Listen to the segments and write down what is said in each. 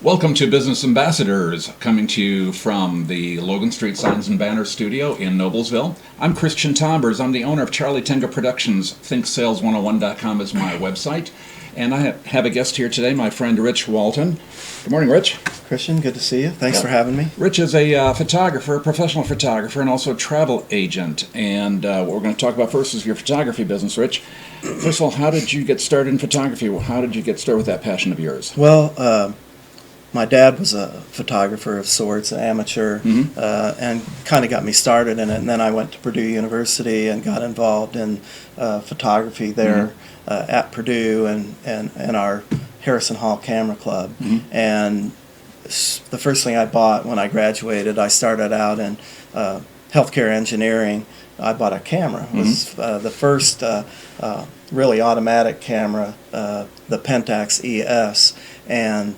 Welcome to Business Ambassadors, coming to you from the Logan Street Signs and Banners studio in Noblesville. I'm Christian Tombers. I'm the owner of Charlie Tango Productions. ThinkSales101.com is my website. And I have a guest here today, my friend Rich Walton. Good morning, Rich. Christian, good to see you. Thanks for having me. Rich is a photographer, a professional photographer, and also a travel agent. And what we're going to talk about first is your photography business, Rich. First of all, how did you get started in photography? How did you get started with that passion of yours? Well, my dad was a photographer of sorts, an amateur, and kind of got me started in it. And then I went to Purdue University and got involved in photography there at Purdue and our Harrison Hall Camera Club. And the first thing I bought when I graduated, I started out in healthcare engineering. I bought a camera. It was the first really automatic camera, the Pentax ES, and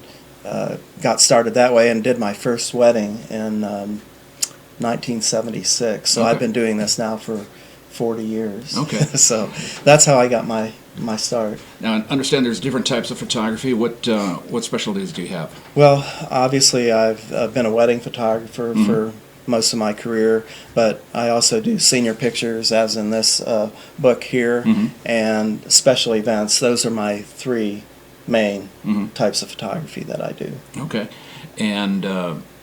got started that way and did my first wedding in 1976. So I've been doing this now for 40 years. Okay. So that's how I got my start. Now, I understand there's different types of photography. What specialties do you have? Well, obviously I've been a wedding photographer for most of my career, but I also do senior pictures, as in this book here, and special events. Those are my three main types of photography that I do. Okay. And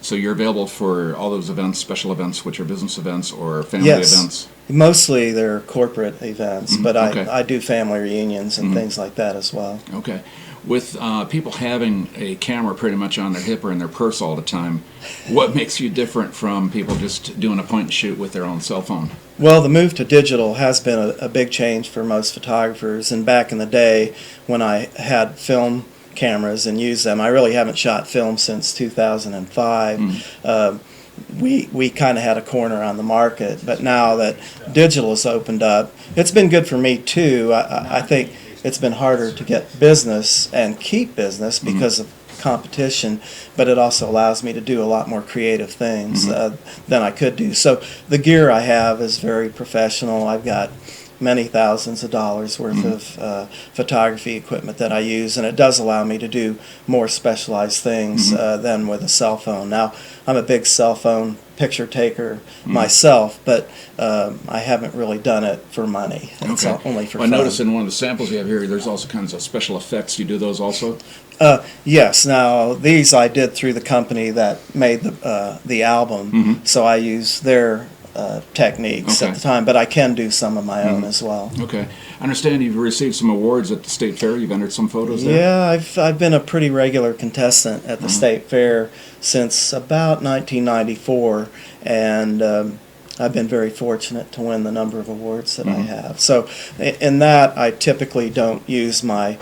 so you're available for all those events, special events, which are business events or family events? Mostly they're corporate events, but I do family reunions and things like that as well. Okay. With people having a camera pretty much on their hip or in their purse all the time, what makes you different from people just doing a point and shoot with their own cell phone? Well, the move to digital has been a big change for most photographers. And back in the day when I had film cameras and used them, I really haven't shot film since 2005. We kind of had a corner on the market, but now that digital has opened up, it's been good for me too. I think it's been harder to get business and keep business because of competition, but it also allows me to do a lot more creative things than I could do. So the gear I have is very professional. I've got many thousands of dollars worth of photography equipment that I use, and it does allow me to do more specialized things than with a cell phone. Now, I'm a big cell phone picture taker myself, but I haven't really done it for money. It's only for fun. I noticed in one of the samples you have here, there's also kinds of special effects. You do those also? Yes. Now, these I did through the company that made the album, so I use their techniques at the time, but I can do some of my own as well. Okay. I understand you've received some awards at the State Fair. You've entered some photos there? Yeah, I've been a pretty regular contestant at the State Fair since about 1994, and I've been very fortunate to win the number of awards that I have. So in that, I typically don't use my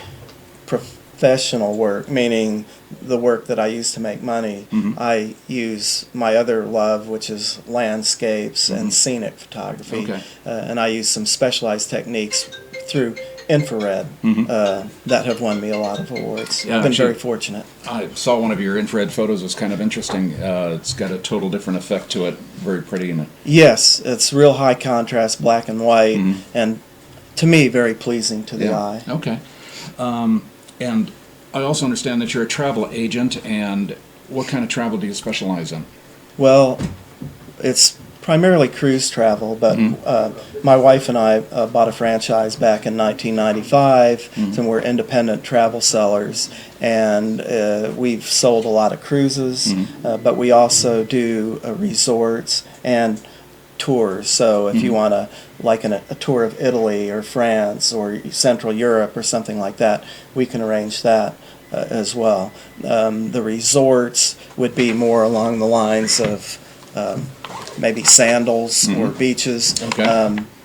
professional work, meaning the work that I use to make money. I use my other love, which is landscapes and scenic photography, and I use some specialized techniques through infrared that have won me a lot of awards. Yeah, I've been very fortunate. I saw one of your infrared photos. It was kind of interesting. It's got a total different effect to it. Very pretty. Yes, it's real high contrast, black and white, and to me, very pleasing to the eye. Okay. And I also understand that you're a travel agent, and what kind of travel do you specialize in? Well, it's primarily cruise travel, but my wife and I bought a franchise back in 1995, and we're independent travel sellers, and we've sold a lot of cruises, but we also do resorts and tours. So if you want a tour of Italy or France or Central Europe or something like that, we can arrange that as well. The resorts would be more along the lines of maybe sandals or beaches.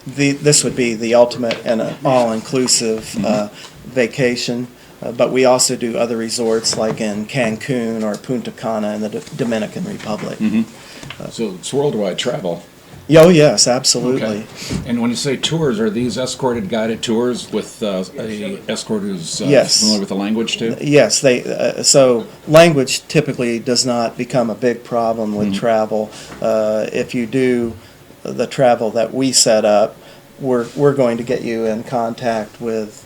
This would be the ultimate and an all-inclusive vacation. But we also do other resorts like in Cancun or Punta Cana in the Dominican Republic. So it's worldwide travel. Oh, yes, absolutely. Okay. And when you say tours, are these escorted guided tours with a escort who's familiar with the language too? Yes. So language typically does not become a big problem with travel. If you do the travel that we set up, we're going to get you in contact with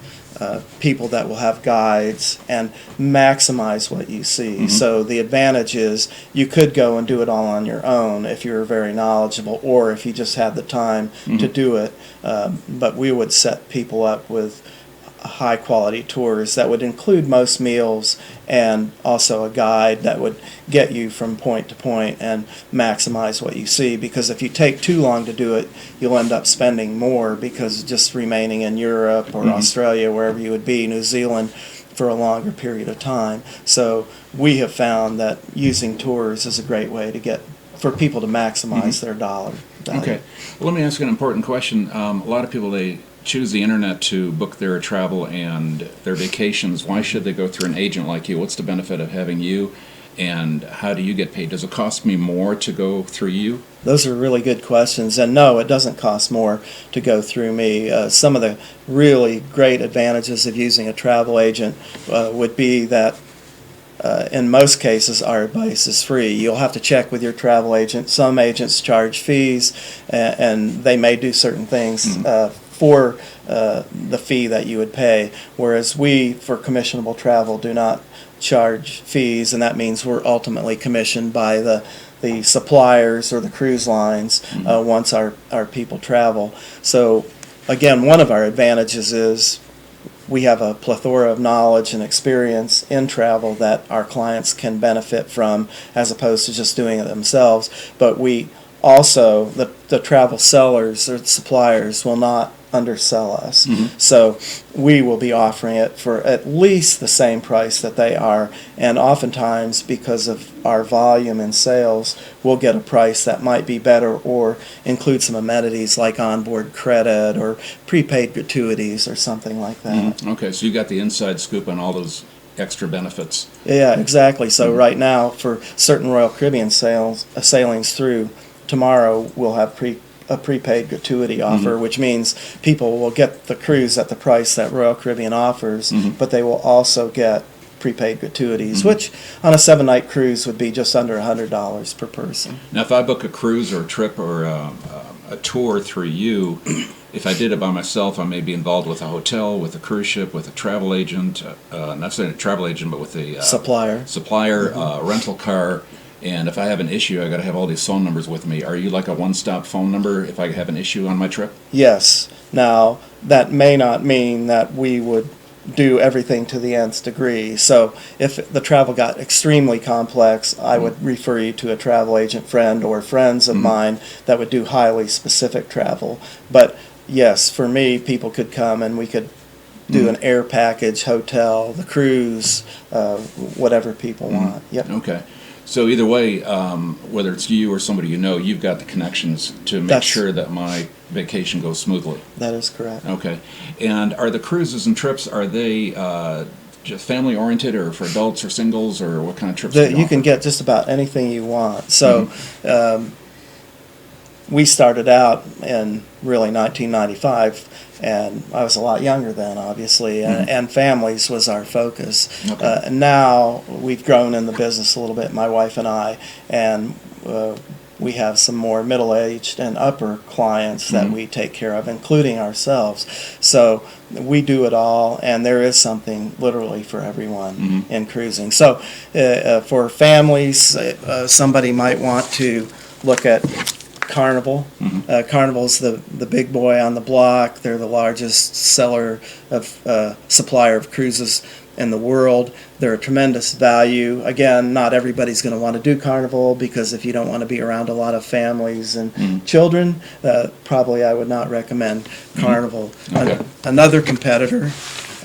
people that will have guides and maximize what you see. So the advantage is you could go and do it all on your own if you're very knowledgeable, or if you just had the time to do it. But we would set people up with high quality tours that would include most meals and also a guide that would get you from point to point and maximize what you see, because if you take too long to do it, you'll end up spending more, because just remaining in Europe or Australia, wherever you would be, New Zealand, for a longer period of time. So we have found that using tours is a great way to get for people to maximize their dollar value. Okay. Well, let me ask you an important question. A lot of people, they choose the internet to book their travel and their vacations. Why should they go through an agent like you? What's the benefit of having you, and how do you get paid? Does it cost me more to go through you? Those are really good questions, and no, it doesn't cost more to go through me. Some of the really great advantages of using a travel agent would be that in most cases, our advice is free. You'll have to check with your travel agent. Some agents charge fees, and they may do certain things for the fee that you would pay, whereas we, for commissionable travel, do not charge fees, and that means we're ultimately commissioned by the suppliers or the cruise lines once our people travel. So again, one of our advantages is we have a plethora of knowledge and experience in travel that our clients can benefit from, as opposed to just doing it themselves. But we also, the travel sellers or suppliers will not undersell us. So we will be offering it for at least the same price that they are, and oftentimes, because of our volume in sales, we'll get a price that might be better or include some amenities like onboard credit or prepaid gratuities or something like that. Okay, so you got the inside scoop on all those extra benefits. Yeah, exactly. So right now, for certain Royal Caribbean sailings through tomorrow, we'll have a prepaid gratuity offer, which means people will get the cruise at the price that Royal Caribbean offers, but they will also get prepaid gratuities, which on a 7-night cruise would be just under $100 per person. Now, if I book a cruise or a trip or a tour through you, if I did it by myself, I may be involved with a hotel, with a cruise ship, with a travel agent, not saying a travel agent, but with a supplier, rental car. And if I have an issue, I got to have all these phone numbers with me. Are you like a one-stop phone number if I have an issue on my trip? Yes. Now, that may not mean that we would do everything to the nth degree. So if the travel got extremely complex, I would refer you to a travel agent friend or friends of mine that would do highly specific travel. But yes, for me, people could come and we could do an air package, hotel, the cruise, whatever people want. Yep. Okay. So either way, whether it's you or somebody you know, you've got the connections to make sure that my vacation goes smoothly. That is correct. Okay. And are the cruises and trips, are they just family-oriented or for adults or singles, or what kind of trips do you can get just about anything you want. So we started out in really 1995, and I was a lot younger then, obviously, and families was our focus. Okay. Now we've grown in the business a little bit, my wife and I, and we have some more middle-aged and upper clients that we take care of, including ourselves. So we do it all, and there is something literally for everyone in cruising. So for families, somebody might want to look at Carnival. Carnival's the big boy on the block. They're the largest supplier of cruises in the world. They're a tremendous value. Again, not everybody's going to want to do Carnival, because if you don't want to be around a lot of families and children, probably I would not recommend Carnival. Okay. Another competitor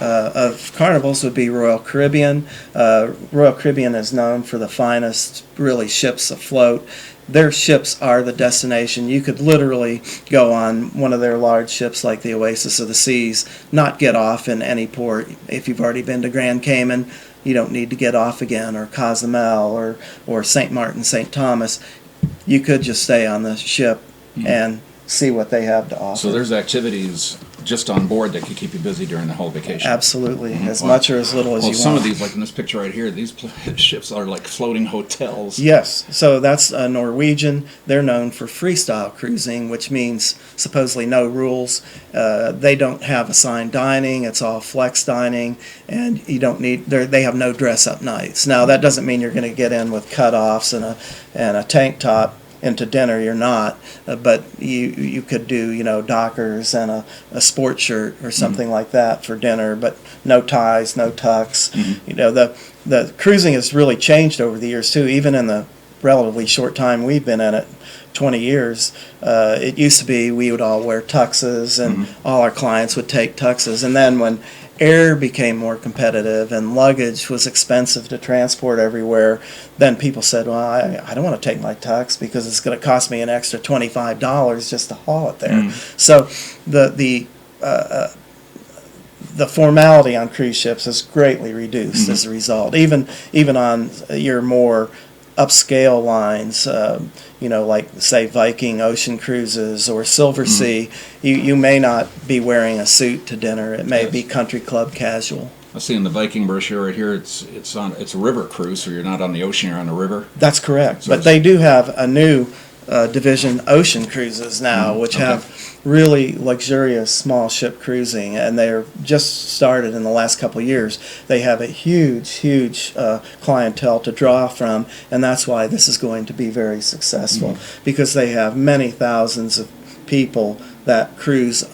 of Carnivals would be Royal Caribbean. Royal Caribbean is known for the finest, really, ships afloat. Their ships are the destination. You could literally go on one of their large ships like the Oasis of the Seas, not get off in any port. If you've already been to Grand Cayman, you don't need to get off again, or Cozumel, or St. Martin, St. Thomas. You could just stay on the ship and see what they have to offer. So there's activities just on board that could keep you busy during the whole vacation. Absolutely, as much or as little as you want. Some of these, like in this picture right here, these ships are like floating hotels. Yes, so that's Norwegian. They're known for freestyle cruising, which means supposedly no rules. They don't have assigned dining. It's all flex dining, and you don't need. They have no dress-up nights. Now that doesn't mean you're going to get in with cutoffs and a tank top into dinner. You're not, but you could do, you know, Dockers and a sports shirt or something like that for dinner, but no ties, no tucks. You know, the cruising has really changed over the years too, even in the relatively short time we've been in it, 20 years. It used to be we would all wear tuxes, and all our clients would take tuxes, and then when air became more competitive and luggage was expensive to transport everywhere, then people said, well, I don't want to take my tux because it's going to cost me an extra $25 just to haul it there. So the formality on cruise ships is greatly reduced as a result. Even on your more upscale lines, you know, like say Viking Ocean Cruises or Silver Sea, you may not be wearing a suit to dinner. It may be country club casual. I see in the Viking brochure right here, it's a river cruise, so you're not on the ocean, you're on a river. That's correct. So but they do have a new division, Ocean Cruises now, which have really luxurious small ship cruising, and they're just started in the last couple of years. They have a huge clientele to draw from, and that's why this is going to be very successful, because they have many thousands of people that cruise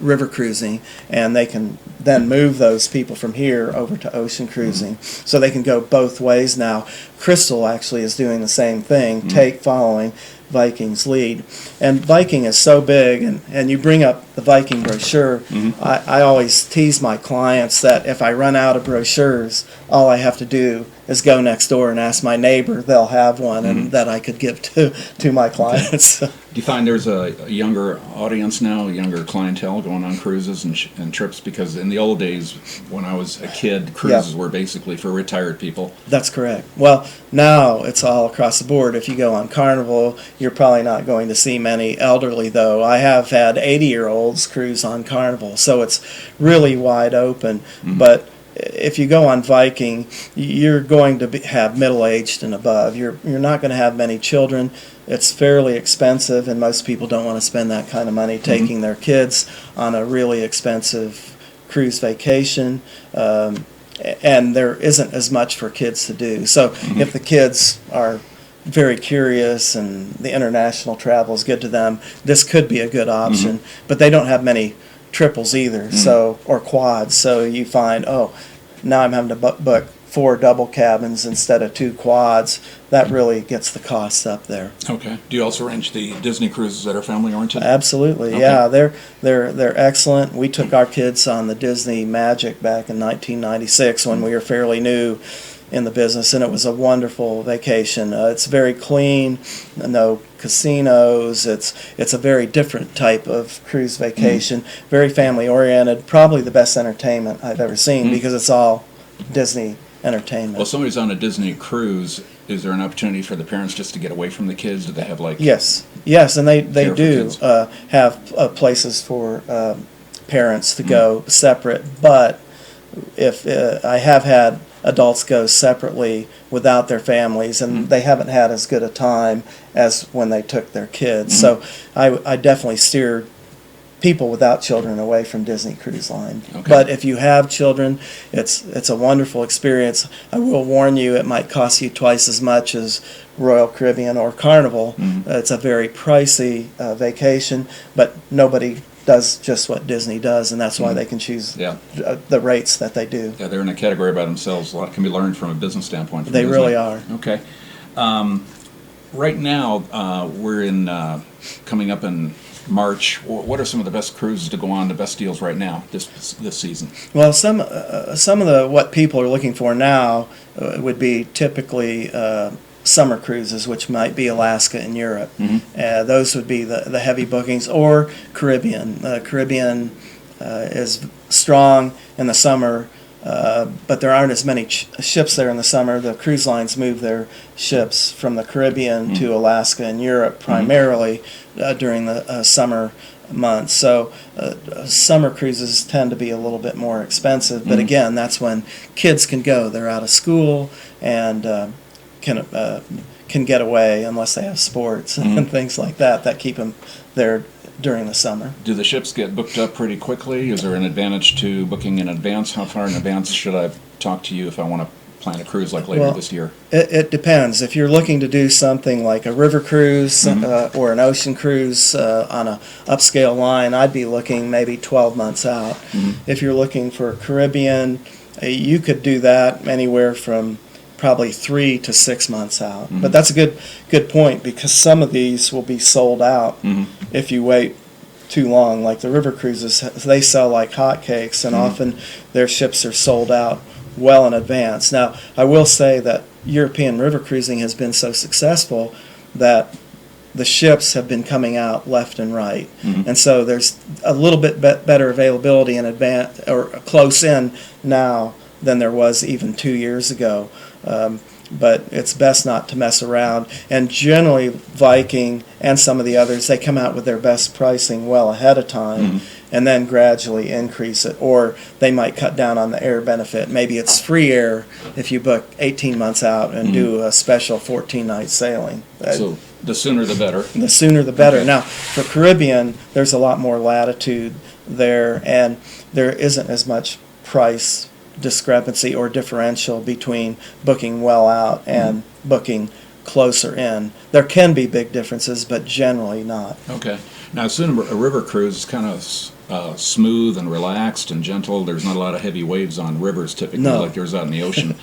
river cruising, and they can then move those people from here over to ocean cruising. So they can go both ways now. Crystal actually is doing the same thing, following Viking's lead. And Viking is so big, and you bring up the Viking brochure. I always tease my clients that if I run out of brochures, all I have to do is go next door and ask my neighbor. They'll have one, and that I could give to my clients. Do you find there's a younger audience now, a younger clientele going on cruises and trips? Because in the old days, when I was a kid, cruises were basically for retired people. That's correct. Well, now it's all across the board. If you go on Carnival, you're probably not going to see many elderly, though. I have had 80-year-olds cruise on Carnival, so it's really wide open. But if you go on Viking, you're going to have middle-aged and above. You're not going to have many children. It's fairly expensive, and most people don't want to spend that kind of money taking their kids on a really expensive cruise vacation. And there isn't as much for kids to do. So if the kids are very curious and the international travel is good to them, this could be a good option. But they don't have many triples either, so, or quads. So you find, now I'm having to book 4 double cabins instead of 2 quads. That really gets the costs up there. Okay. Do you also arrange the Disney cruises that are family oriented? Absolutely, yeah. They're excellent. We took our kids on the Disney Magic back in 1996 when we were fairly new in the business, and it was a wonderful vacation. It's very clean, no casinos. It's a very different type of cruise vacation, very family oriented, probably the best entertainment I've ever seen because it's all Disney entertainment. Well, somebody's on a Disney cruise. Is there an opportunity for the parents just to get away from the kids? Do they have like Yes, and they do have places for parents to go separate. But if I have had adults go separately without their families, and they haven't had as good a time as when they took their kids. So I definitely steer people without children away from Disney Cruise Line. But if you have children, it's a wonderful experience. I will warn you, it might cost you twice as much as Royal Caribbean or Carnival. It's a very pricey vacation, but nobody does just what Disney does, and that's why they can choose the rates that they do. Yeah, they're in a category by themselves. A lot can be learned from a business standpoint. They really are. Okay. Right now, we're in coming up in March. What are some of the best cruises to go on, the best deals right now this season? Well, some of what people are looking for now would be typically summer cruises, which might be Alaska and Europe. Those would be the heavy bookings, or Caribbean. Caribbean is strong in the summer, but there aren't as many ships there in the summer. The cruise lines move their ships from the Caribbean to Alaska and Europe primarily during the summer months. So summer cruises tend to be a little bit more expensive, but again, that's when kids can go. They're out of school and can get away unless they have sports and things like that keep them there during the summer. Do the ships get booked up pretty quickly? Is there an advantage to booking in advance? How far in advance should I talk to you if I want to plan a cruise like later this year? It depends. If you're looking to do something like a river cruise or an ocean cruise on a upscale line, I'd be looking maybe 12 months out. If you're looking for Caribbean, you could do that anywhere from probably 3 to 6 months out. But that's a good point, because some of these will be sold out if you wait too long. Like the river cruises, they sell like hotcakes, and often their ships are sold out well in advance. Now, I will say that European river cruising has been so successful that the ships have been coming out left and right, and so there's a little bit better availability in advance or close in now than there was even 2 years ago. But it's best not to mess around. And generally, Viking and some of the others, they come out with their best pricing well ahead of time and then gradually increase it. Or they might cut down on the air benefit. Maybe it's free air if you book 18 months out and do a special 14-night sailing. So the sooner the better. The sooner the better. Okay. Now, for Caribbean, there's a lot more latitude there, and there isn't as much price discrepancy or differential between booking well out and booking closer in. There can be big differences, but generally not. Okay. Now, soon a river cruise is kind of smooth and relaxed and gentle. There's not a lot of heavy waves on rivers typically like there's out in the ocean.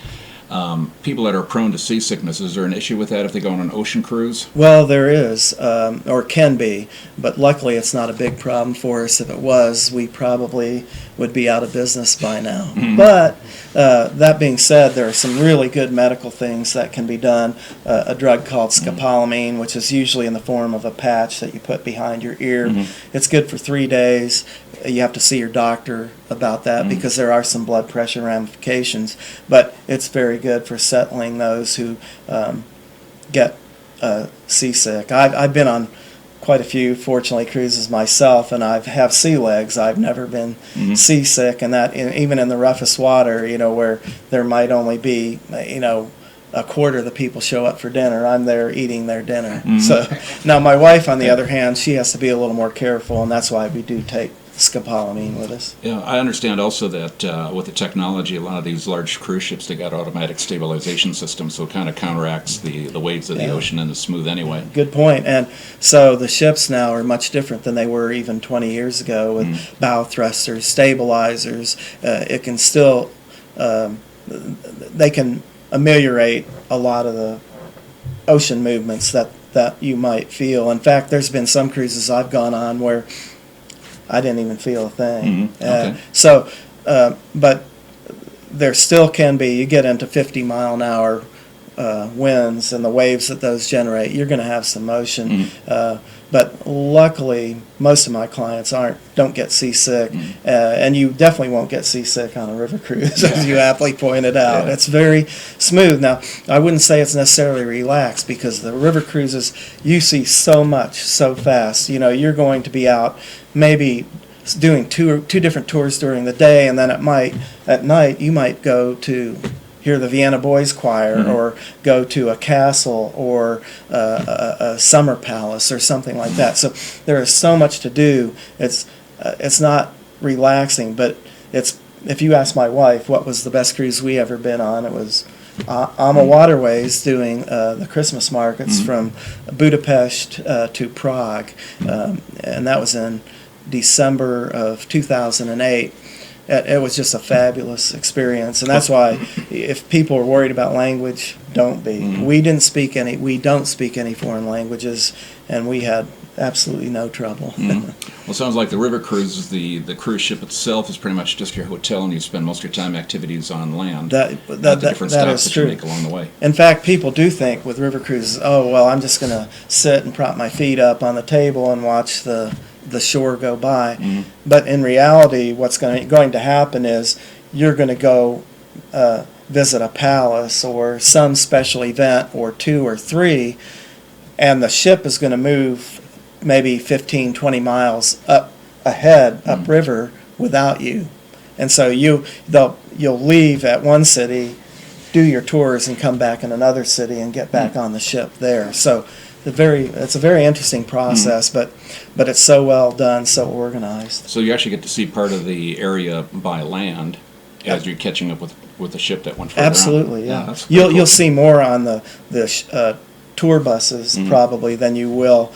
People that are prone to seasickness, is there an issue with that if they go on an ocean cruise? Well, there is, or can be, but luckily it's not a big problem for us. If it was, we probably would be out of business by now. But that being said, there are some really good medical things that can be done. A drug called scopolamine, which is usually in the form of a patch that you put behind your ear. It's good for 3 days. You have to see your doctor about that because there are some blood pressure ramifications, but it's very good for settling those who get seasick. I've been on quite a few, fortunately, cruises myself, and I have sea legs. I've never been seasick, and that even in the roughest water, where there might only be, a quarter of the people show up for dinner, I'm there eating their dinner. So now my wife, on the other hand, she has to be a little more careful, and that's why we do take scopolamine with us. Yeah, I understand also that with the technology, a lot of these large cruise ships, they got automatic stabilization systems, so it kind of counteracts the waves of the ocean and is smooth anyway. Good point. And so the ships now are much different than they were even 20 years ago with bow thrusters, stabilizers. It can still, they can ameliorate a lot of the ocean movements that you might feel. In fact, there's been some cruises I've gone on where I didn't even feel a thing. Okay. But there still can be, you get into 50-mile-an-hour winds and the waves that those generate, you're going to have some motion. But luckily, most of my clients don't get seasick, and you definitely won't get seasick on a river cruise, as you aptly pointed out. It's very smooth. Now, I wouldn't say it's necessarily relaxed, because the river cruises, you see so much so fast. You're going to be out maybe doing two different tours during the day, and then at night you might go to hear the Vienna Boys Choir or go to a castle or a summer palace or something like that. So there is so much to do. It's not relaxing, but if you ask my wife what was the best cruise we ever been on, it was AMA Waterways doing the Christmas markets from Budapest to Prague, and that was in December of 2008. It was just a fabulous experience, and that's why if people are worried about language, don't be. We don't speak any foreign languages, and we had absolutely no trouble. Well, it sounds like the river cruise, the cruise ship itself is pretty much just your hotel, and you spend most of your time activities on land. That is true. You make along the way. In fact, people do think with river cruises, oh, well, I'm just going to sit and prop my feet up on the table and watch the shore go by. But in reality, what's going to happen is you're going to go visit a palace or some special event or 2 or 3, and the ship is going to move maybe 15, 20 miles up ahead, upriver, without you. And so you'll leave at one city, do your tours, and come back in another city and get back on the ship there. So it's a very interesting process, but it's so well done, so organized. So you actually get to see part of the area by land as you're catching up with the ship that went further Absolutely, on. yeah. That's pretty cool. You'll see more on the tour buses probably than you will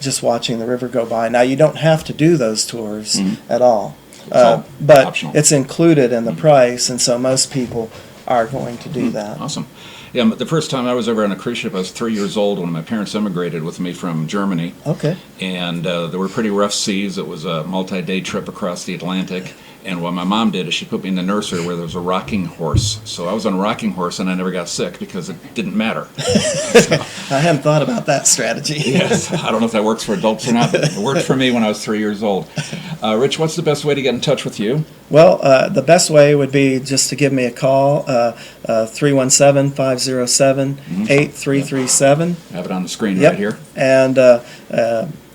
just watching the river go by. Now, you don't have to do those tours at all, all but optional. it's included in the price, and so most people are going to do that. Awesome. Yeah, but the first time I was ever on a cruise ship, I was 3 years old when my parents immigrated with me from Germany. Okay. And there were pretty rough seas. It was a multi-day trip across the Atlantic. And what my mom did is she put me in the nursery where there was a rocking horse. So I was on a rocking horse and I never got sick because it didn't matter. I hadn't thought about that strategy. Yes, I don't know if that works for adults or not, but it worked for me when I was 3 years old. Rich, what's the best way to get in touch with you? Well, the best way would be just to give me a call, 317-507-8337. Have it on the screen Yep. right here.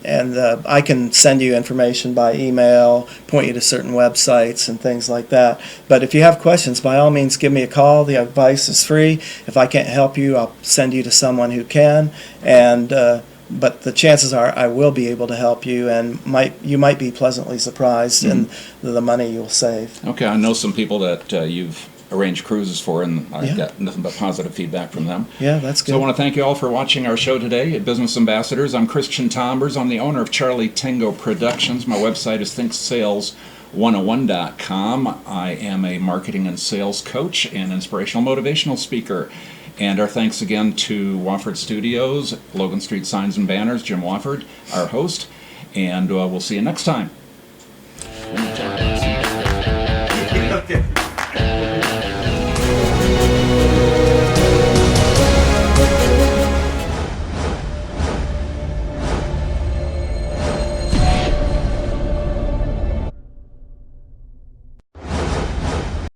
And I can send you information by email, point you to certain websites and things like that. But if you have questions, by all means, give me a call. The advice is free. If I can't help you, I'll send you to someone who can. But the chances are I will be able to help you, and you might be pleasantly surprised in the money you'll save. Okay, I know some people that you've arranged cruises for, and I've got nothing but positive feedback from them. Yeah, that's good. So I want to thank you all for watching our show today at Business Ambassadors. I'm Christian Tombers. I'm the owner of Charlie Tango Productions. My website is thinksales101.com. I am a marketing and sales coach and inspirational motivational speaker. And our thanks again to Wofford Studios, Logan Street Signs and Banners, Jim Wofford, our host. And we'll see you next time.